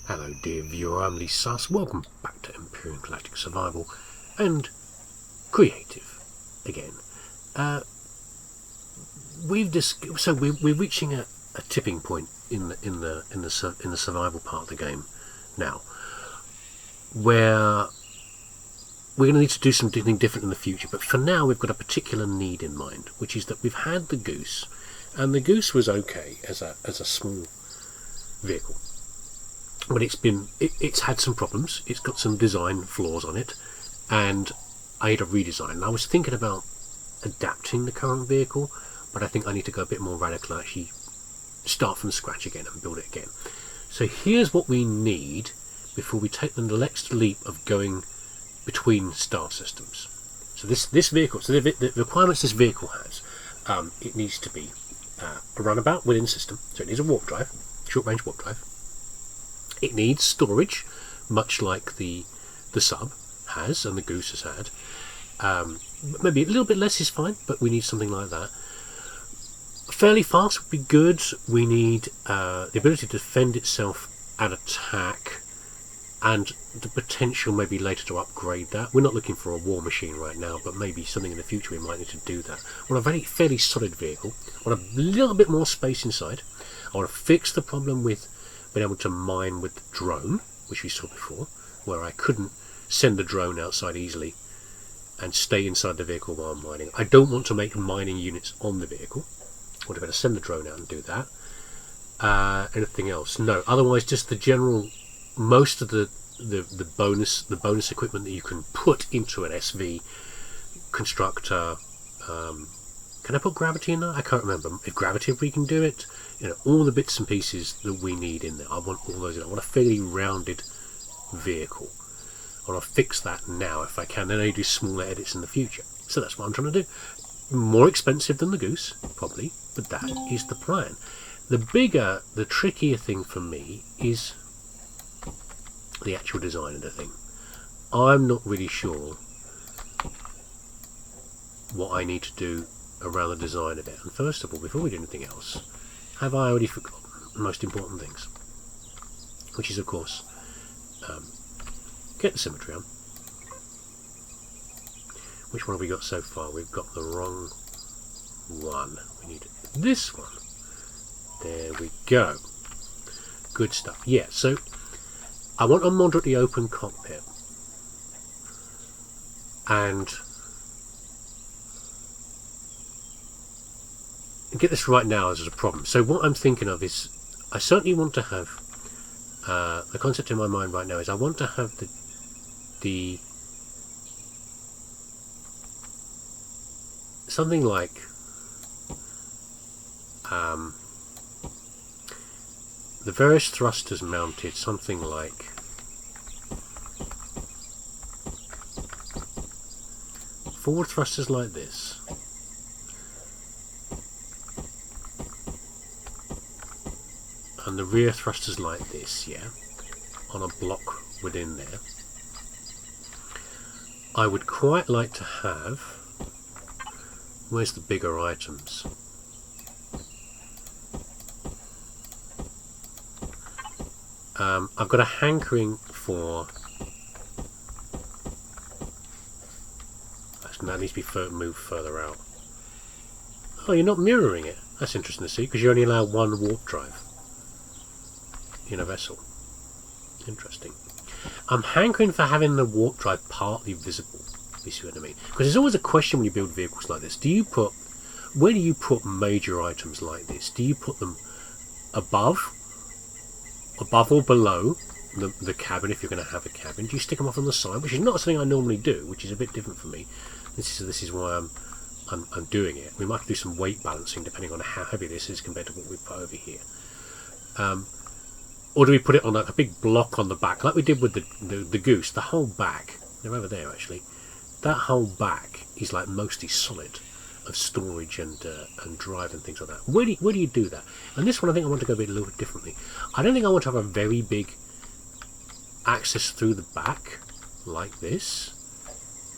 Hello dear viewer, I'm leesusss. Welcome back to Empyrion Galactic Survival and Creative again. We're reaching a tipping point in the survival part of the game now, where we're going to need to do something different in the future. But for now, we've got a particular need in mind, which is that we've had the goose, and the goose was okay as a small vehicle. But it's had some problems. It's got some design flaws on it, and I had a redesign. And I was thinking about adapting the current vehicle, but I think I need to go a bit more radical and actually start from scratch again and build it again. So here's what we need before we take the next leap of going between star systems. So this vehicle, so the requirements this vehicle has, it needs to be a runabout within system. So it needs a warp drive, short range warp drive. It needs storage, much like the sub has and the goose has had. Maybe a little bit less is fine, but we need something like that. Fairly fast would be good. We need the ability to defend itself and attack, and the potential maybe later to upgrade that. We're not looking for a war machine right now, but maybe something in the future we might need to do that. I want a fairly solid vehicle. I want a little bit more space inside. I want to fix the problem with being able to mine with the drone, which we saw before, where I couldn't send the drone outside easily and stay inside the vehicle while I'm mining. I don't want to make mining units on the vehicle. I want to better send the drone out and do that. Anything else? No. Otherwise, just the general, most of the bonus equipment that you can put into an SV constructor. Can I put gravity in there? I can't remember. If gravity, if we can do it, all the bits and pieces that we need in there. I want all those in. I want a fairly rounded vehicle. I want to fix that now if I can. Then I do smaller edits in the future. So that's what I'm trying to do. More expensive than the goose, probably, but that is the plan. The trickier thing for me is the actual design of the thing. I'm not really sure what I need to do around the design of it. And first of all, before we do anything else, have I already forgotten the most important things? Which is, of course, get the symmetry on. Which one have we got so far? We've got the wrong one. We need this one. There we go. Good stuff. Yeah, so I want a moderately open cockpit. And get this right now is a problem. So what I'm thinking of is, I certainly want to have the concept in my mind right now is I want to have the something like the various thrusters mounted something like forward thrusters like this. And the rear thrusters like this, yeah, on a block within there. I would quite like to have, where's the bigger items? I've got a hankering for, that needs to be moved further out. Oh, you're not mirroring it. That's interesting to see, because you only allow one warp drive in a vessel. Interesting. I'm hankering for having the warp drive partly visible, if you see what I mean. Because there's always a question when you build vehicles like this. Where do you put major items like this? Do you put them above or below the cabin, if you're going to have a cabin? Do you stick them off on the side, which is not something I normally do, which is a bit different for me. This is why I'm doing it. We might have to do some weight balancing depending on how heavy this is compared to what we put over here. Or do we put it on a big block on the back, like we did with the goose? The whole back, they're over there actually, that whole back is like mostly solid of storage and drive and things like that. Where do you do that? And this one I think I want to go a little bit differently. I don't think I want to have a very big access through the back like this.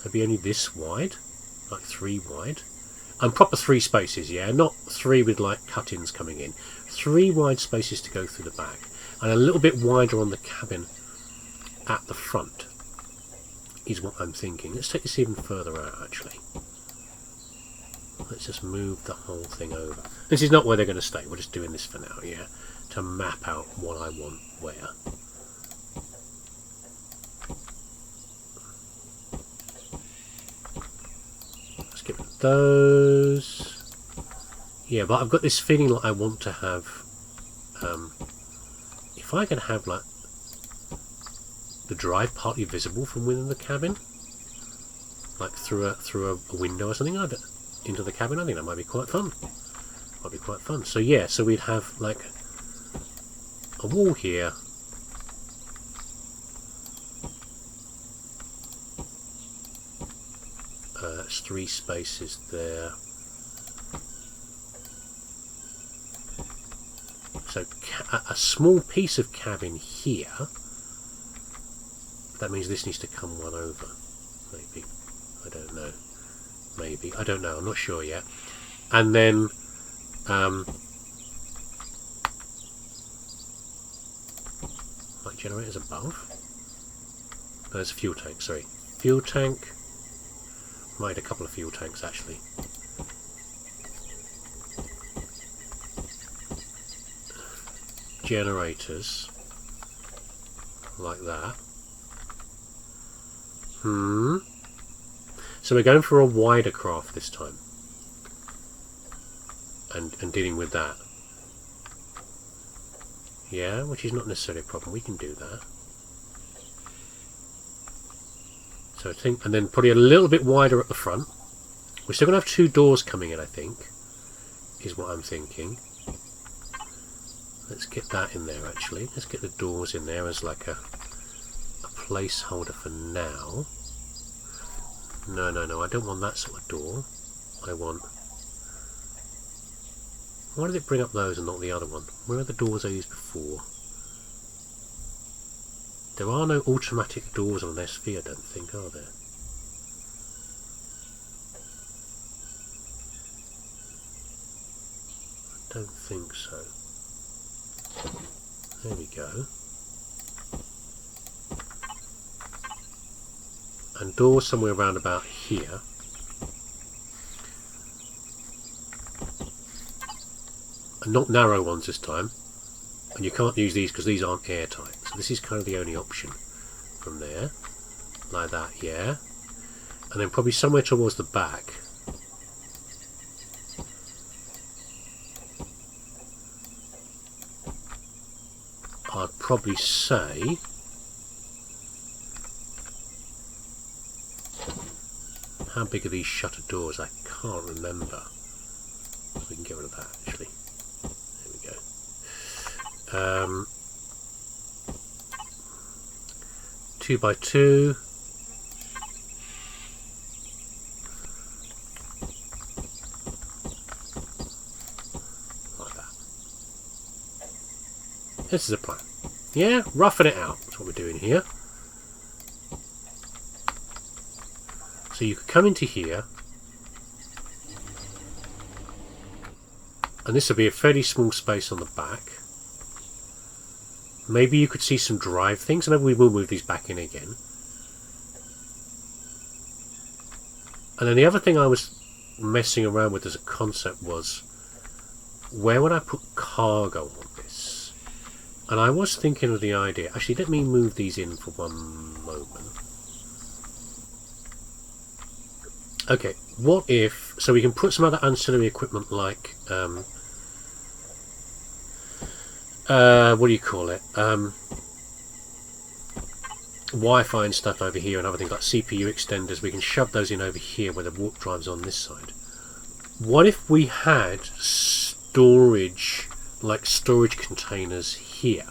Maybe only this wide, like 3 wide. And proper 3 spaces, yeah, not 3 with like cut-ins coming in. 3 wide spaces to go through the back. and a little bit wider on the cabin at the front is what I'm thinking. Let's take this even further out, actually. Let's just move the whole thing over. This is not where they're going to stay. We're just doing this for now, yeah? To map out what I want where. Let's get rid of those. Yeah, but I've got this feeling like I want to have... if I can have, like, the drive partly visible from within the cabin, like through a window or something, into the cabin, I think that might be quite fun. Might be quite fun. So yeah, so we'd have like a wall here, that's 3 spaces there. So a small piece of cabin here. That means this needs to come one over. Maybe. I don't know. Maybe. I don't know. I'm not sure yet. And then... light generators above? No, there's a fuel tank, sorry. Fuel tank. Might need a couple of fuel tanks, actually. Generators. Like that. So we're going for a wider craft this time, and dealing with that. Yeah, which is not necessarily a problem. We can do that. So I think, and then probably a little bit wider at the front. We're still going to have 2 doors coming in, I think, is what I'm thinking. Let's get that in there, actually. Let's get the doors in there as like a placeholder for now. No, I don't want that sort of door. I want... Why did it bring up those and not the other one? Where are the doors I used before? There are no automatic doors on SV, I don't think, are there? I don't think so. There we go. And doors somewhere around about here. And not narrow ones this time. And you can't use these because these aren't airtight. So this is kind of the only option from there. Like that, yeah. And then probably somewhere towards the back. I'd probably say... How big are these shutter doors? I can't remember. We can get rid of that, actually. There we go. 2 by 2. Like that. This is a plan. Yeah, roughing it out. That's what we're doing here. So you could come into here, and this would be a fairly small space on the back. Maybe you could see some drive things, and maybe we will move these back in again. And then the other thing I was messing around with as a concept was, where would I put cargo on this? And I was thinking of the idea, actually let me move these in for one moment. Okay, what if... So we can put some other ancillary equipment like... what do you call it? Wi-Fi and stuff over here and other things like CPU extenders. We can shove those in over here where the warp drive's on this side. What if we had storage, like storage containers here?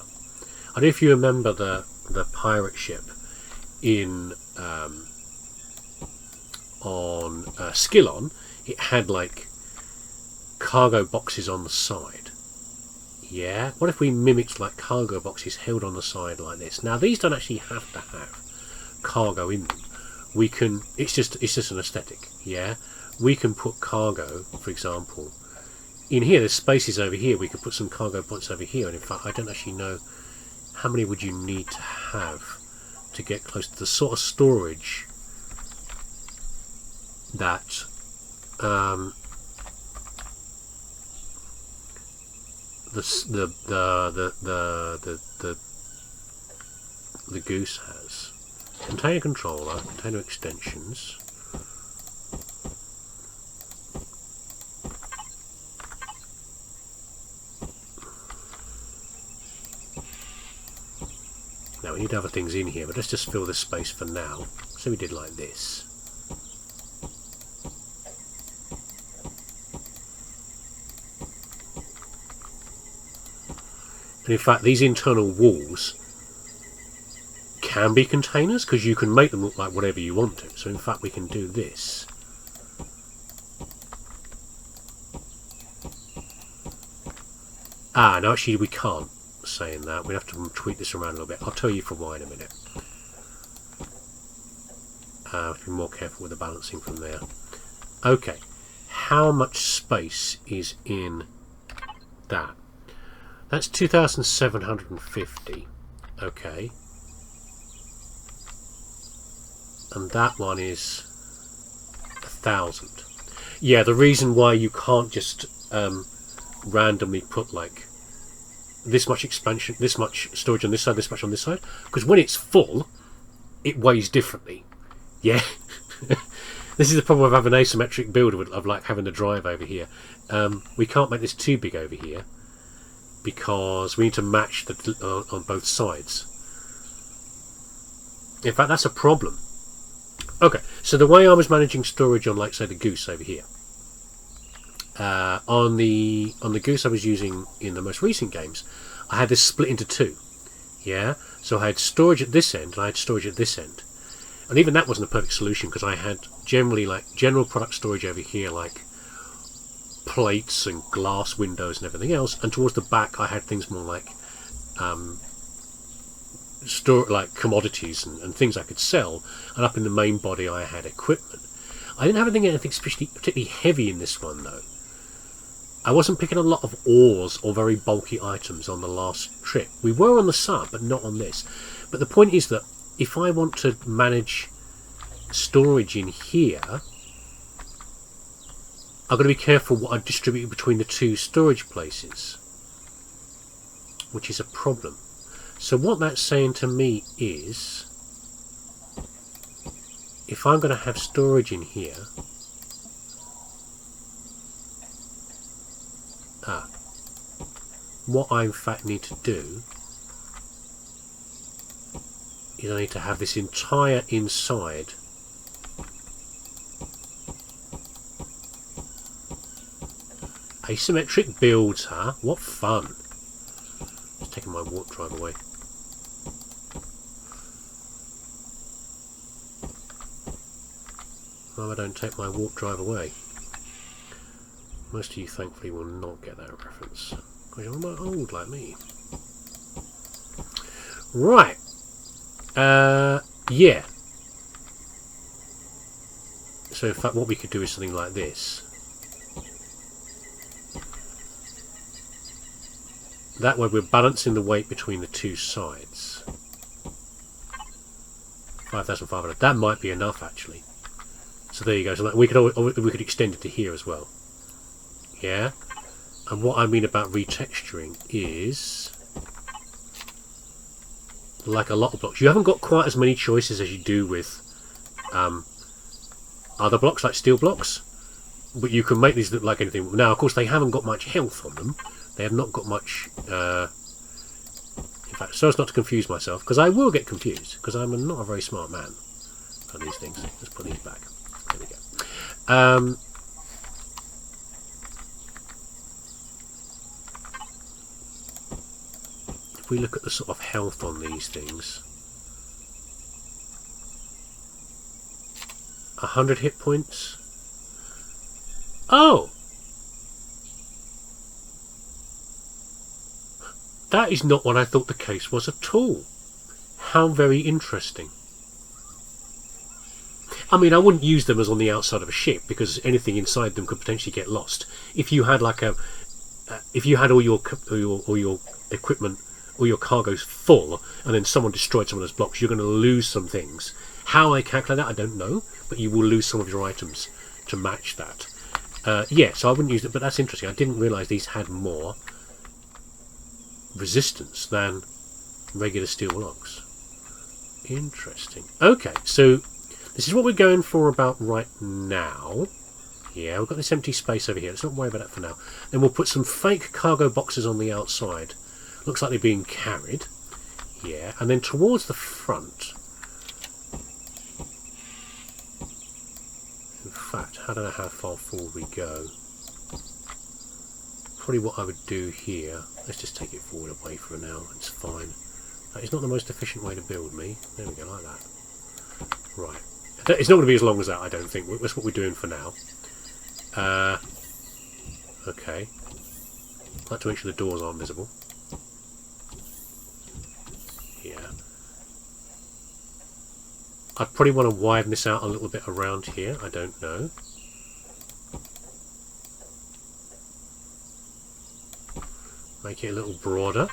I don't know if you remember the pirate ship in... on Skillon, it had like cargo boxes on the side. Yeah, what if we mimicked like cargo boxes held on the side like this? Now these don't actually have to have cargo in them. We can, it's just an aesthetic. Yeah, we can put cargo, for example, in here. There's spaces over here. We could put some cargo points over here, and in fact I don't actually know how many would you need to have to get close to the sort of storage that the goose has? Container controller, container extensions. Now we need other things in here, but let's just fill this space for now. So we did like this. And in fact, these internal walls can be containers, because you can make them look like whatever you want to. So in fact, we can do this. No, actually we can't. Saying that, we have to tweak this around a little bit. I'll tell you for why in a minute. Have to be more careful with the balancing from there. Okay, how much space is in that? That's 2,750. Okay, and that one is 1,000. Yeah, the reason why you can't just randomly put like this much expansion, this much storage on this side, this much on this side, because when it's full, it weighs differently. Yeah. This is the problem of having an asymmetric build of like having the drive over here. We can't make this too big over here because we need to match the on both sides. In fact, that's a problem. Okay, so the way I was managing storage on, like, say, the goose over here, on the goose I was using in the most recent games, I had this split into two. Yeah, so I had storage at this end and I had storage at this end, and even that wasn't a perfect solution because I had generally like general product storage over here, like plates and glass windows and everything else, and towards the back I had things more like like commodities and things I could sell, and up in the main body I had equipment. I didn't have anything particularly heavy in this one though. I wasn't picking a lot of ores or very bulky items on the last trip. We were on the sub, but not on this. But the point is that if I want to manage storage in here, I've got to be careful what I distribute between the two storage places, which is a problem. So what that's saying to me is, if I'm going to have storage in here, what I in fact need to do is I need to have this entire inside asymmetric builds, huh? What fun. Just taking my warp drive away. Well, I don't take my warp drive away. Most of you thankfully will not get that reference, because you're not old like me. Right. Yeah. So in fact what we could do is something like this. That way we're balancing the weight between the two sides. 5,500. That might be enough actually. So there you go. So we could extend it to here as well. Yeah. And what I mean about retexturing is, like a lot of blocks, you haven't got quite as many choices as you do with other blocks, like steel blocks, but you can make these look like anything. Now, of course, they haven't got much health on them. They have not got much. In fact, so as not to confuse myself, because I will get confused, because I'm not a very smart man on these things. Let's put these back. There we go. If we look at the sort of health on these things, 100 hit points. Oh! That is not what I thought the case was at all. How very interesting. I mean, I wouldn't use them as on the outside of a ship, because anything inside them could potentially get lost. If you had like if you had all your equipment or your cargo's full, and then someone destroyed some of those blocks, you're going to lose some things. How I calculate that, I don't know, but you will lose some of your items to match that. Yeah, so I wouldn't use it, but that's interesting. I didn't realise these had more resistance than regular steel blocks. Interesting. Okay, so this is what we're going for about right now. Yeah, we've got this empty space over here. Let's not worry about that for now. Then we'll put some fake cargo boxes on the outside. Looks like they're being carried. Yeah, and then towards the front. In fact, I don't know how far forward we go. Probably what I would do here. Let's just take it forward away for now. It's fine. That is not the most efficient way to build me. There we go, like that. Right. It's not going to be as long as that, I don't think. That's what we're doing for now. Okay. I'd like to make sure the doors aren't visible. Yeah. I'd probably want to widen this out a little bit around here. I don't know. Make it a little broader.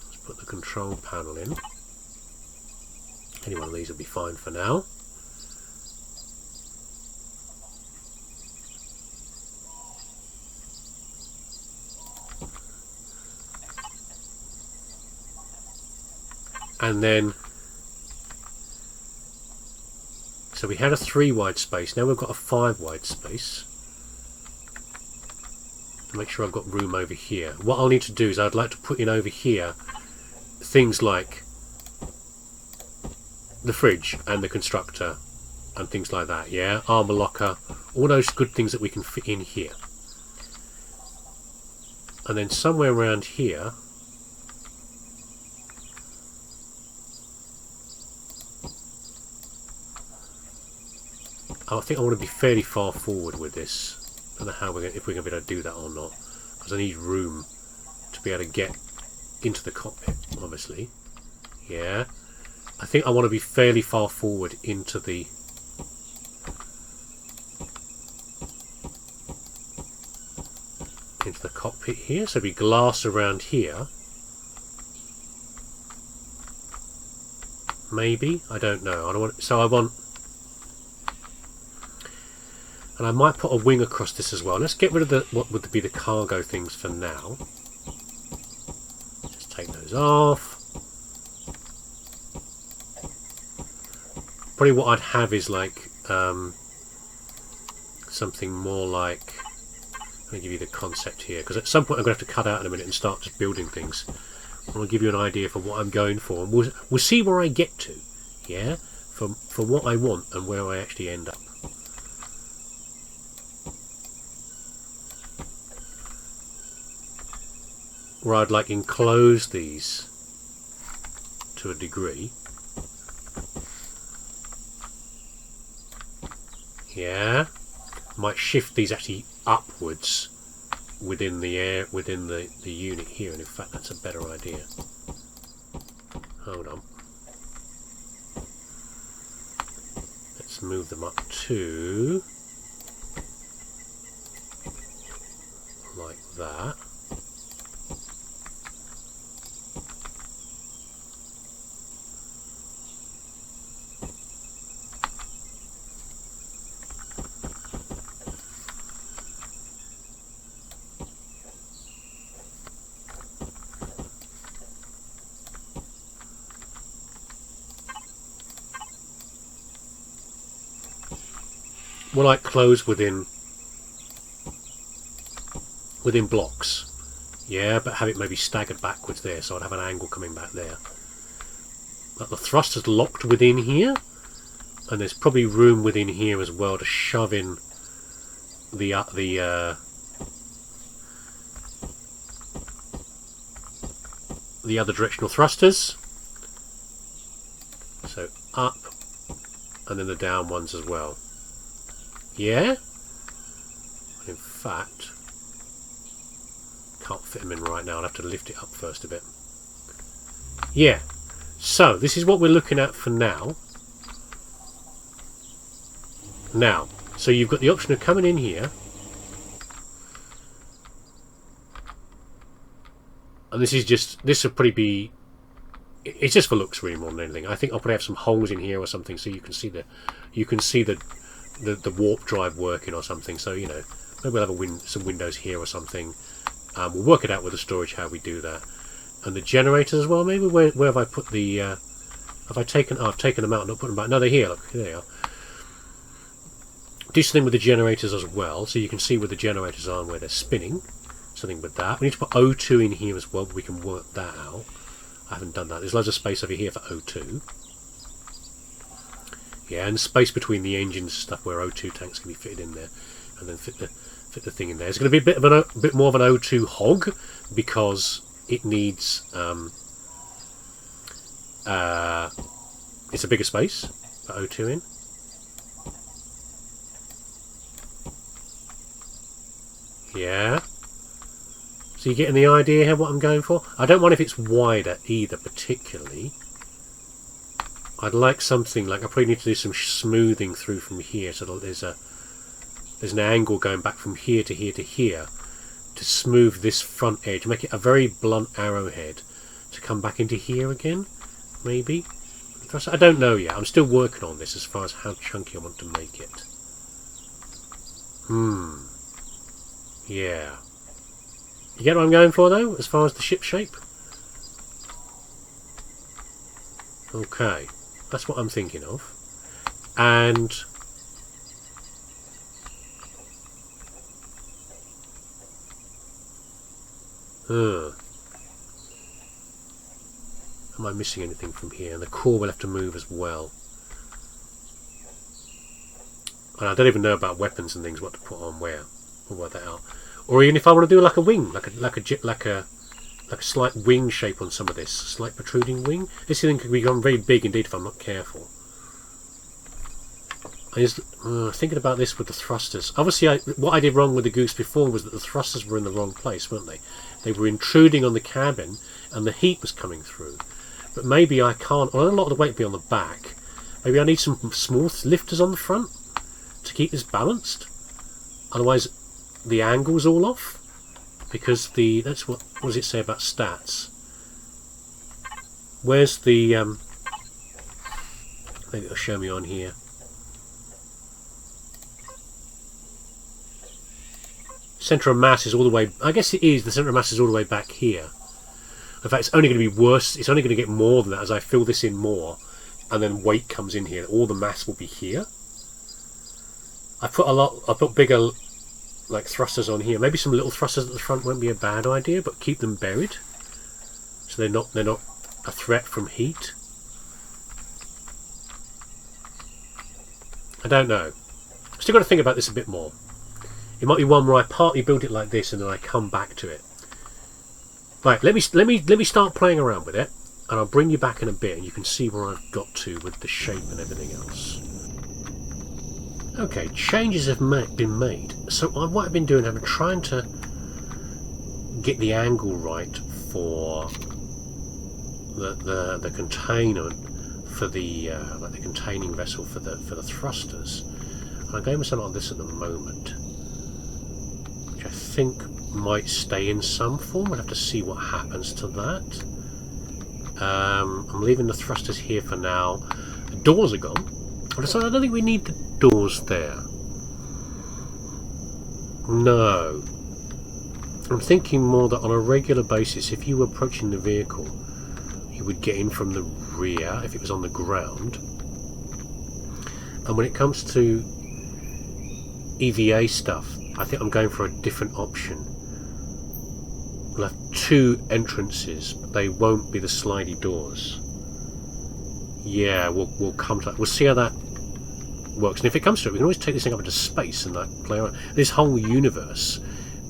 Let's put the control panel in. Any one of these will be fine for now. And then, so we had a 3 wide space, now we've got a 5 wide space. To make sure I've got room over here. What I'll need to do is I'd like to put in over here things like the fridge and the constructor and things like that, yeah? Armor locker, all those good things that we can fit in here. And then somewhere around here, I think I want to be fairly far forward with this. I don't know how if we're going to be able to do that or not, because I need room to be able to get into the cockpit, obviously. Yeah. I think I want to be fairly far forward into the cockpit here, so be glass around here. Maybe, I don't know. I don't want. So I want, and I might put a wing across this as well. Let's get rid of the what would be the cargo things for now. Just take those off. Probably what I'd have is like something more like. Let me give you the concept here, because at some point I'm going to have to cut out in a minute and start just building things. I want to give you an idea for what I'm going for, and we'll see where I get to, yeah, for what I want and where I actually end up. Where I'd like enclose these to a degree. Yeah, might shift these actually upwards within the air, within the unit here, and in fact that's a better idea. Hold on. Let's move them up to like that. Well, like close within blocks, yeah, but have it maybe staggered backwards there, so I'd have an angle coming back there. But the thruster's locked within here, and there's probably room within here as well to shove in the other directional thrusters. So up, and then the down ones as well. Yeah? In fact, can't fit them in right now. I'll have to lift it up first a bit. Yeah. So, this is what we're looking at for now. Now, so you've got the option of coming in here And this will probably be, it's just for looks really more than anything. I think I'll probably have some holes in here or something so you can see the warp drive working or something. So, you know, maybe we'll have some windows here or something. We'll work it out with the storage how we do that. And the generators as well, maybe. Where have I put the... have I taken... Oh, I've taken them out and not put them back. No, they're here. Look, here they are. Do something with the generators as well, so you can see where the generators are and where they're spinning. Something with that. We need to put O2 in here as well, but we can work that out. I haven't done that. There's loads of space over here for O2. Yeah, and space between the engines and stuff where O2 tanks can be fitted in there, and then fit the thing in there. It's going to be a bit more of an O2 hog because it needs it's a bigger space for O2 in. Yeah. So you're getting the idea here what I'm going for? I don't want if it's wider either particularly. I'd like something like I probably need to do some smoothing through from here so that there's an angle going back from here to here to here to smooth this front edge, make it a very blunt arrowhead to come back into here again, maybe. I don't know yet. I'm still working on this as far as how chunky I want to make it. Yeah. You get what I'm going for though, as far as the ship shape? Okay. That's what I'm thinking of. And am I missing anything from here? And the core will have to move as well. And I don't even know about weapons and things, what to put on where. We'll work that out. Or even if I want to do like a wing, like a slight wing shape on some of this, slight protruding wing. This thing could become very big indeed if I'm not careful. I just thinking about this with the thrusters. Obviously, what I did wrong with the Goose before was that the thrusters were in the wrong place, weren't they? They were intruding on the cabin, and the heat was coming through. But maybe I can't. Well, a lot of the weight will be on the back. Maybe I need some small lifters on the front to keep this balanced. Otherwise, the angle's all off. Because that's what does it say about stats? Where's the maybe it'll show me on here. Centre of mass is all the way. I guess it is. The centre of mass is all the way back here. In fact, it's only going to be worse. It's only going to get more than that as I fill this in more, and then weight comes in here. All the mass will be here. I put bigger, like thrusters on here. Maybe some little thrusters at the front won't be a bad idea, but keep them buried, so they're not a threat from heat. I don't know. Still got to think about this a bit more. It might be one where I partly build it like this and then I come back to it. Right, let me start playing around with it, and I'll bring you back in a bit, and you can see where I've got to with the shape and everything else. Okay, changes have been made. So what I've been doing, I've been trying to get the angle right for the container for the like the containing vessel for the thrusters. And I'm going with something like this at the moment, which I think might stay in some form. We'll have to see what happens to that. I'm leaving the thrusters here for now. The doors are gone. I don't think we need the doors there. No. I'm thinking more that on a regular basis, if you were approaching the vehicle, you would get in from the rear if it was on the ground. And when it comes to EVA stuff, I think I'm going for a different option. We'll have two entrances, but they won't be the slidey doors. Yeah, we'll come to that. We'll see how that works. And if it comes to it, we can always take this thing up into space and like play around. This whole universe,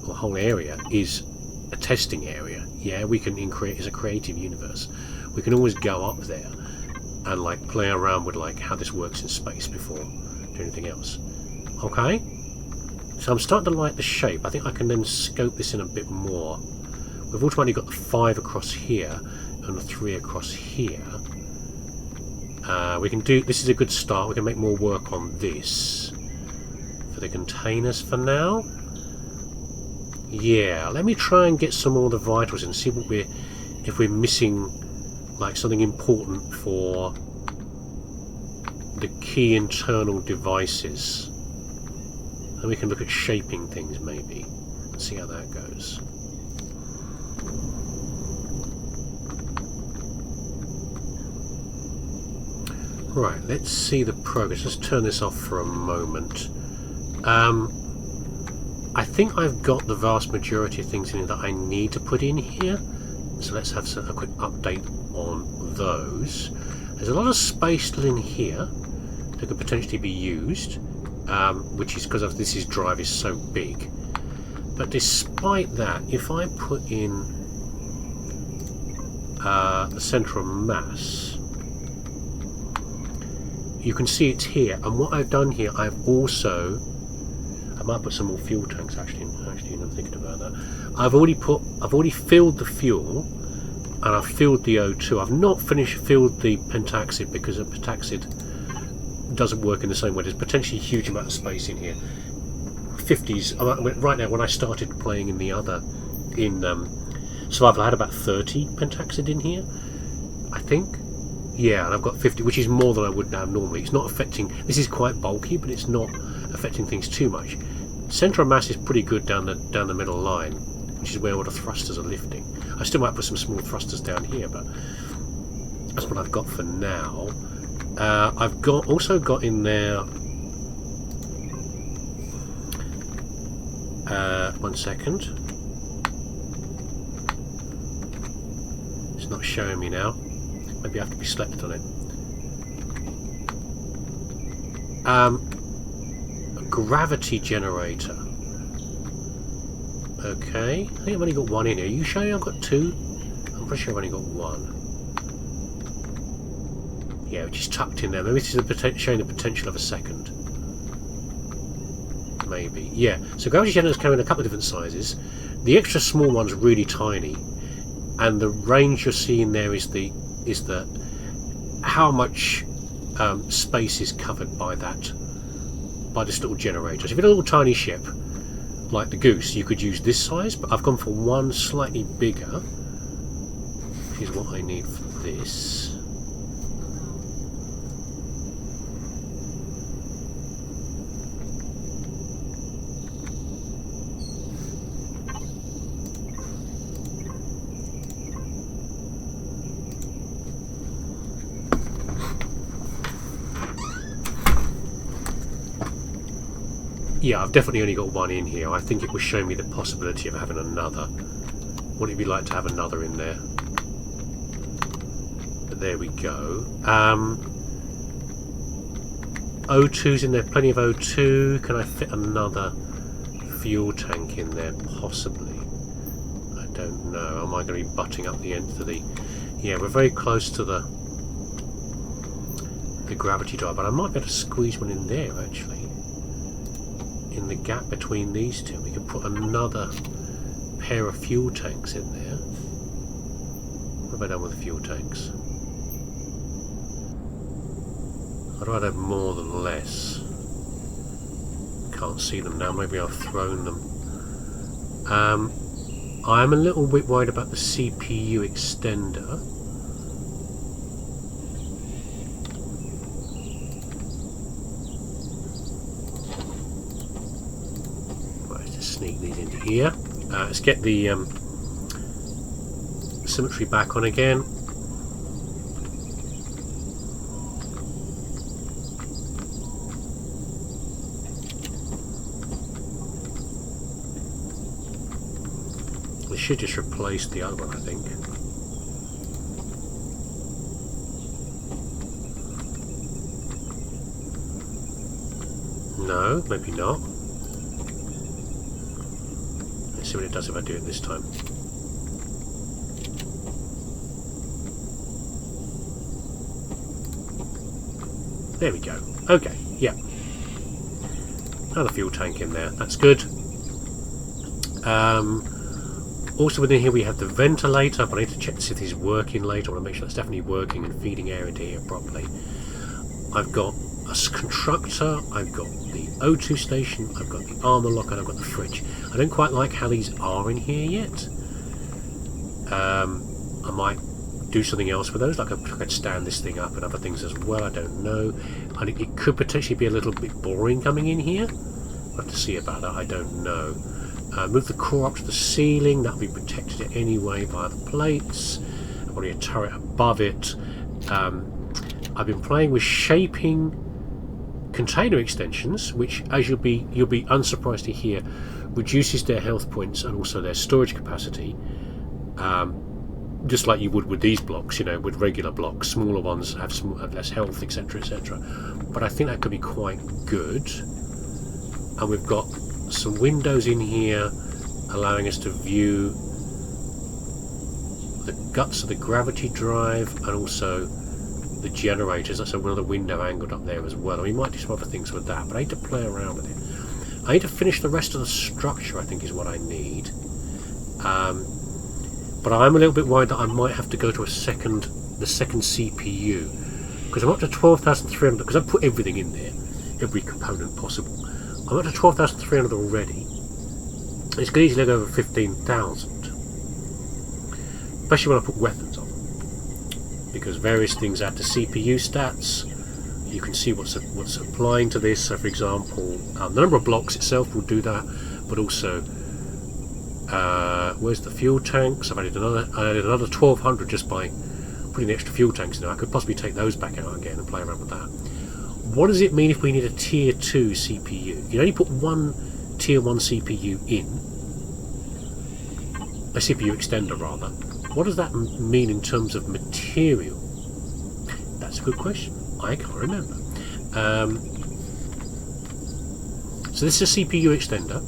or whole area, is a testing area. Yeah, we can it's a creative universe. We can always go up there and like play around with like how this works in space before doing anything else. Okay? So I'm starting to like the shape. I think I can then scope this in a bit more. We've automatically got the 5 across here and the 3 across here. We can do. This is a good start. We can make more work on this for the containers for now. Yeah, let me try and get some more of the vitals and see what if we're missing like something important for the key internal devices. And we can look at shaping things maybe and see how that goes. Right, let's see the progress. Let's turn this off for a moment. I think I've got the vast majority of things in here that I need to put in here. So let's have a quick update on those. There's a lot of space still in here that could potentially be used, which is because this drive is so big. But despite that, if I put in the centre of mass, you can see it's here. And what I've done here, I might put some more fuel tanks actually. I'm thinking about that. I've already filled the fuel, and I've filled the O2. I've not filled the pentaxid because the pentaxid doesn't work in the same way. There's potentially a huge amount of space in here. 50s. Right now, when I started playing in Survival, I had about 30 pentaxid in here, I think. Yeah, and I've got 50, which is more than I would have normally. It's not affecting. This is quite bulky, but it's not affecting things too much. Centre of mass is pretty good down the middle line, which is where all the thrusters are lifting. I still might put some small thrusters down here, but that's what I've got for now. I've also got in there. One second. It's not showing me now. Maybe I have to be slept on it. A gravity generator. Okay, I think I've only got one in here. Are you sure I've got two? I'm pretty sure I've only got one. Yeah, which is tucked in there. Maybe this is showing the potential of a second. Maybe. Yeah. So gravity generators come in a couple of different sizes. The extra small one's really tiny, and the range you're seeing there is how much space is covered by this little generator. So if you had a little tiny ship like the Goose, you could use this size, but I've gone for one slightly bigger, which is what I need for this. Yeah, I've definitely only got one in here. I think it was showing me the possibility of having another. Would it be like to have another in there? But there we go. O2's in there, plenty of O2. Can I fit another fuel tank in there? Possibly. I don't know. Am I going to be butting up the end of the... Yeah, we're very close to the gravity drive, but I might be able to squeeze one in there, actually. In the gap between these two, we could put another pair of fuel tanks in there. What have I done with the fuel tanks? I'd rather have more than less. Can't see them now. Maybe I've thrown them. I'm a little bit worried about the CPU extender. Sneak these into here. Let's get the symmetry back on again. We should just replace the other one, I think. No, maybe not. See what it does if I do it this time. There we go. Okay, yeah. Another fuel tank in there. That's good. Also within here we have the ventilator, but I need to check to see if this is working later. I want to make sure it's definitely working and feeding air into here properly. I've got a constructor, I've got the O2 station, I've got the armor lock, and I've got the fridge. I don't quite like how these are in here yet. I might do something else with those, like I could stand this thing up and other things as well, I don't know. And it could potentially be a little bit boring coming in here. We'll have to see about that, I don't know. Move the core up to the ceiling, that'll be protected anyway by the plates. Probably a turret above it. I've been playing with shaping container extensions, which, as you'll be unsurprised to hear, reduces their health points and also their storage capacity. Just like you would with these blocks, you know, with regular blocks. Smaller ones have less health, etc, etc. But I think that could be quite good. And we've got some windows in here allowing us to view the guts of the gravity drive and also the generators. That's another window angled up there as well. And we might do some other things with that, but I need to play around with it. I need to finish the rest of the structure, I think, is what I need. But I'm a little bit worried that I might have to go to the second CPU, because I'm up to 12,300, because I've put everything in there, every component possible. I'm up to 12,300 already. It's going to easily go over 15,000, especially when I put weapons on, because various things add to CPU stats. You can see what's applying to this. So, for example, the number of blocks itself will do that, but also where's the fuel tanks? I added another 1,200 just by putting the extra fuel tanks in there. I could possibly take those back out again and play around with that. What does it mean if we need a tier 2 CPU? You can only put one tier 1 CPU in, a CPU extender rather. What does that mean in terms of material? That's a good question. I can't remember. So this is a CPU extender.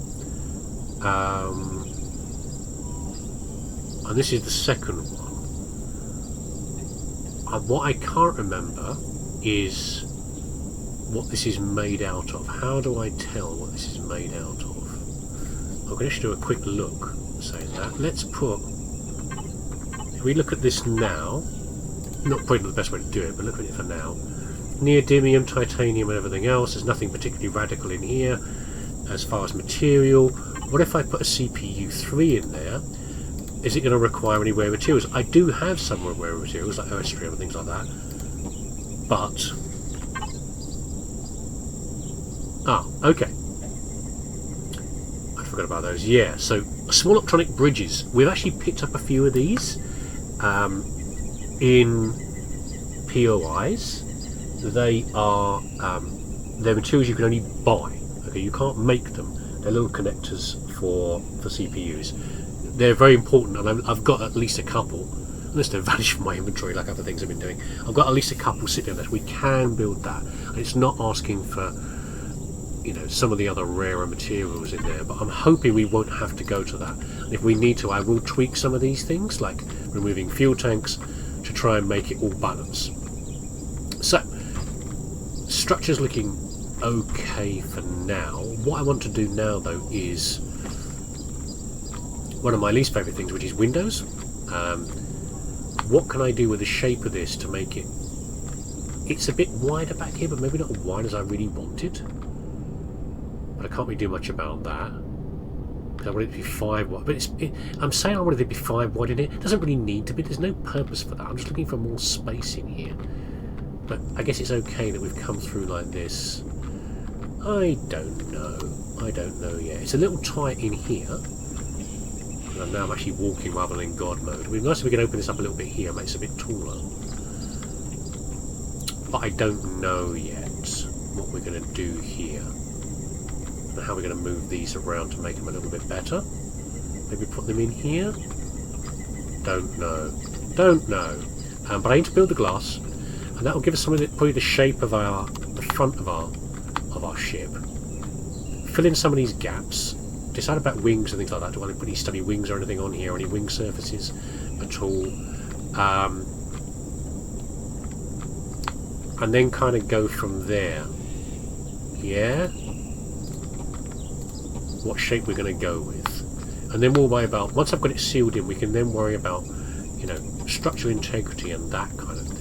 And this is the second one. And what I can't remember is what this is made out of. How do I tell what this is made out of? I'm going to do a quick look, saying that. Let's put, if we look at this now, not probably not the best way to do it, but look at it for now. Neodymium, titanium and everything else. There's nothing particularly radical in here as far as material. What if I put a CPU 3 in there? Is it going to require any rare materials? I do have some rare materials like Oestrium and things like that. But okay. I forgot about those. Yeah, so small electronic bridges. We've actually picked up a few of these in POIs. They are they're materials you can only buy. Okay, you can't make them. They're little connectors for CPUs. They're very important, and I've got at least a couple, unless they've vanished from my inventory like other things I've been doing. I've got at least a couple sitting there. We can build that, and it's not asking for, you know, some of the other rarer materials in there, but I'm hoping we won't have to go to that. And if we need to, I will tweak some of these things, like removing fuel tanks, to try and make it all balance. So, structure's looking okay for now. What I want to do now, though, is one of my least favourite things, which is windows. What can I do with the shape of this to make it... It's a bit wider back here, but maybe not as wide as I really wanted. But I can't really do much about that. I want it to be 5 wide. But I'm saying I wanted it to be 5 wide in here. It doesn't really need to be. There's no purpose for that. I'm just looking for more space in here. But I guess it's okay that we've come through like this. I don't know. I don't know yet. It's a little tight in here. And now I'm actually walking rather than in God mode. It would be nice if we could open this up a little bit here and make it a bit taller. But I don't know yet what we're going to do here. And how we're going to move these around to make them a little bit better. Maybe put them in here? Don't know. Don't know. But I need to build the glass. And that will give us some of the, probably the shape of the front of our ship. Fill in some of these gaps. Decide about wings and things like that. Do I put any stubby wings or anything on here, or any wing surfaces at all? And then kind of go from there. Yeah? What shape we're going to go with. And then we'll worry about, once I've got it sealed in, we can then worry about, you know, structural integrity and that kind of thing.